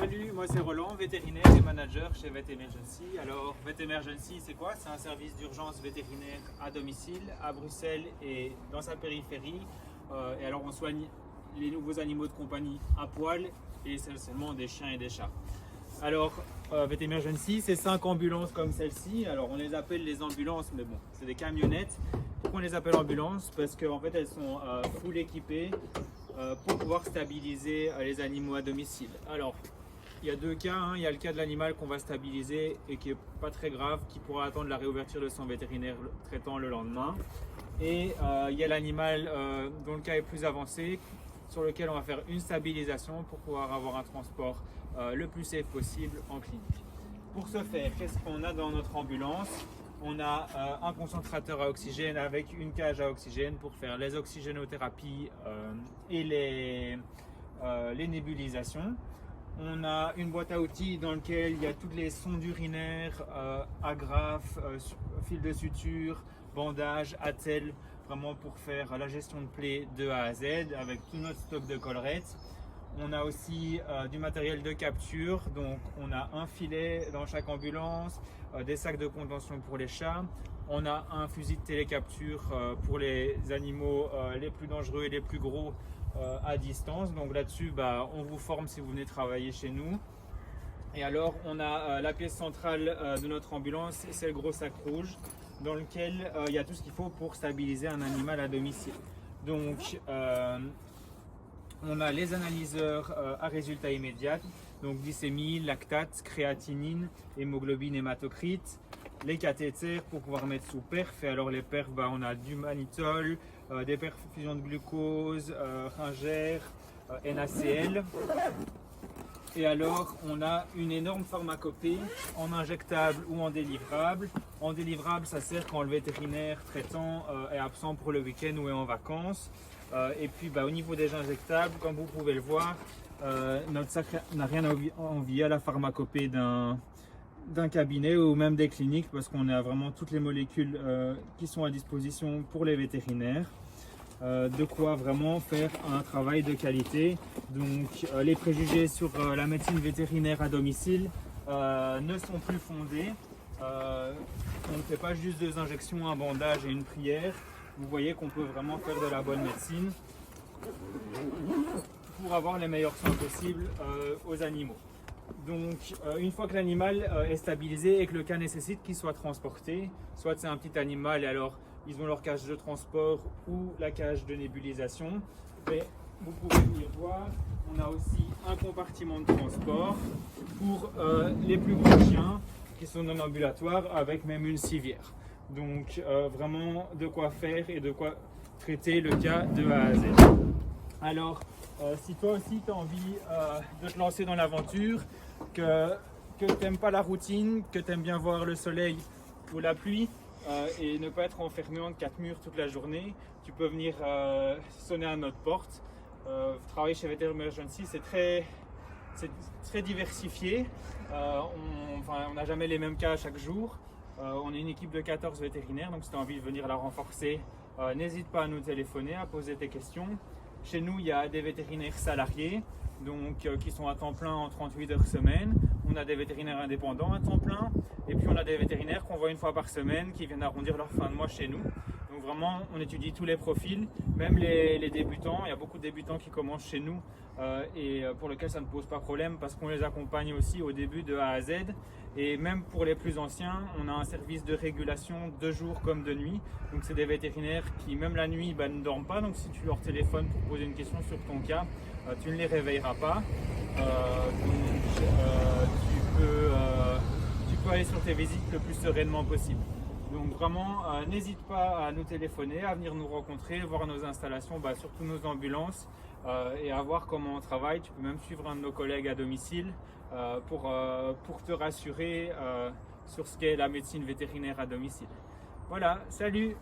Salut, moi c'est Roland, vétérinaire et manager chez Vet Emergency. Alors Vet Emergency c'est quoi? C'est un service d'urgence vétérinaire à domicile à Bruxelles et dans sa périphérie. Et alors on soigne les nouveaux animaux de compagnie à poil et essentiellement des chiens et des chats. Alors Vet Emergency c'est 5 ambulances comme celle-ci. Alors on les appelle les ambulances mais bon c'est des camionnettes. Pourquoi on les appelle ambulances? Parce qu'en fait elles sont full équipées pour pouvoir stabiliser les animaux à domicile. Alors il y a deux cas, il y a le cas de l'animal qu'on va stabiliser et qui n'est pas très grave, qui pourra attendre la réouverture de son vétérinaire traitant le lendemain. Et il y a l'animal dont le cas est plus avancé, sur lequel on va faire une stabilisation pour pouvoir avoir un transport le plus safe possible en clinique. Pour ce faire, qu'est-ce qu'on a dans notre ambulance? On a un concentrateur à oxygène avec une cage à oxygène pour faire les oxygénothérapies et les nébulisations. On a une boîte à outils dans laquelle il y a toutes les sondes urinaires, agrafes, fils de suture, bandages, attelles, vraiment pour faire la gestion de plaies de A à Z avec tout notre stock de collerettes. On a aussi du matériel de capture, donc on a un filet dans chaque ambulance, des sacs de contention pour les chats. On a un fusil de télécapture pour les animaux les plus dangereux et les plus gros à distance. Donc là-dessus, on vous forme si vous venez travailler chez nous. Et alors, on a la pièce centrale de notre ambulance, c'est le gros sac rouge dans lequel il y a tout ce qu'il faut pour stabiliser un animal à domicile. Donc, on a les analyseurs à résultat immédiat, donc glycémie, lactate, créatinine, hémoglobine, hématocrite, les cathéters pour pouvoir mettre sous perf. Et alors les perfs, on a du mannitol, des perfusions de glucose, Ringer, NaCl. Et alors on a une énorme pharmacopée en injectable ou en délivrable. En délivrable, ça sert quand le vétérinaire traitant est absent pour le week-end ou est en vacances. Et puis au niveau des injectables, comme vous pouvez le voir, notre sac n'a rien à envier à la pharmacopée d'un cabinet ou même des cliniques, parce qu'on a vraiment toutes les molécules qui sont à disposition pour les vétérinaires. De quoi vraiment faire un travail de qualité. Donc les préjugés sur la médecine vétérinaire à domicile ne sont plus fondés. On ne fait pas juste 2 injections, un bandage et une prière. Vous voyez qu'on peut vraiment faire de la bonne médecine pour avoir les meilleurs soins possibles aux animaux. Donc une fois que l'animal est stabilisé et que le cas nécessite qu'il soit transporté, soit c'est un petit animal et alors ils ont leur cage de transport ou la cage de nébulisation, mais vous pouvez venir voir, on a aussi un compartiment de transport pour les plus gros chiens qui sont non ambulatoires avec même une civière. Donc vraiment de quoi faire et de quoi traiter le cas de A à Z. Alors si toi aussi tu as envie de te lancer dans l'aventure, que tu n'aimes pas la routine, que tu aimes bien voir le soleil ou la pluie et ne pas être enfermé entre 4 murs toute la journée, tu peux venir sonner à notre porte. Travailler chez Vet Emergency, c'est très diversifié. On n'a jamais les mêmes cas chaque jour. On est une équipe de 14 vétérinaires, donc si tu as envie de venir la renforcer, n'hésite pas à nous téléphoner, à poser tes questions. Chez nous, il y a des vétérinaires salariés, donc qui sont à temps plein en 38 heures semaine. On a des vétérinaires indépendants à temps plein, et puis on a des vétérinaires qu'on voit une fois par semaine qui viennent arrondir leur fin de mois chez nous. Donc vraiment, on étudie tous les profils, même les débutants. Il y a beaucoup de débutants qui commencent chez nous et pour lesquels ça ne pose pas problème parce qu'on les accompagne aussi au début de A à Z. Et même pour les plus anciens, on a un service de régulation de jour comme de nuit. Donc c'est des vétérinaires qui, même la nuit, ne dorment pas. Donc si tu leur téléphones pour poser une question sur ton cas, tu ne les réveilleras pas. Tu peux aller sur tes visites le plus sereinement possible. Donc vraiment, n'hésite pas à nous téléphoner, à venir nous rencontrer, voir nos installations, surtout nos ambulances et à voir comment on travaille. Tu peux même suivre un de nos collègues à domicile pour te rassurer sur ce qu'est la médecine vétérinaire à domicile. Voilà, salut!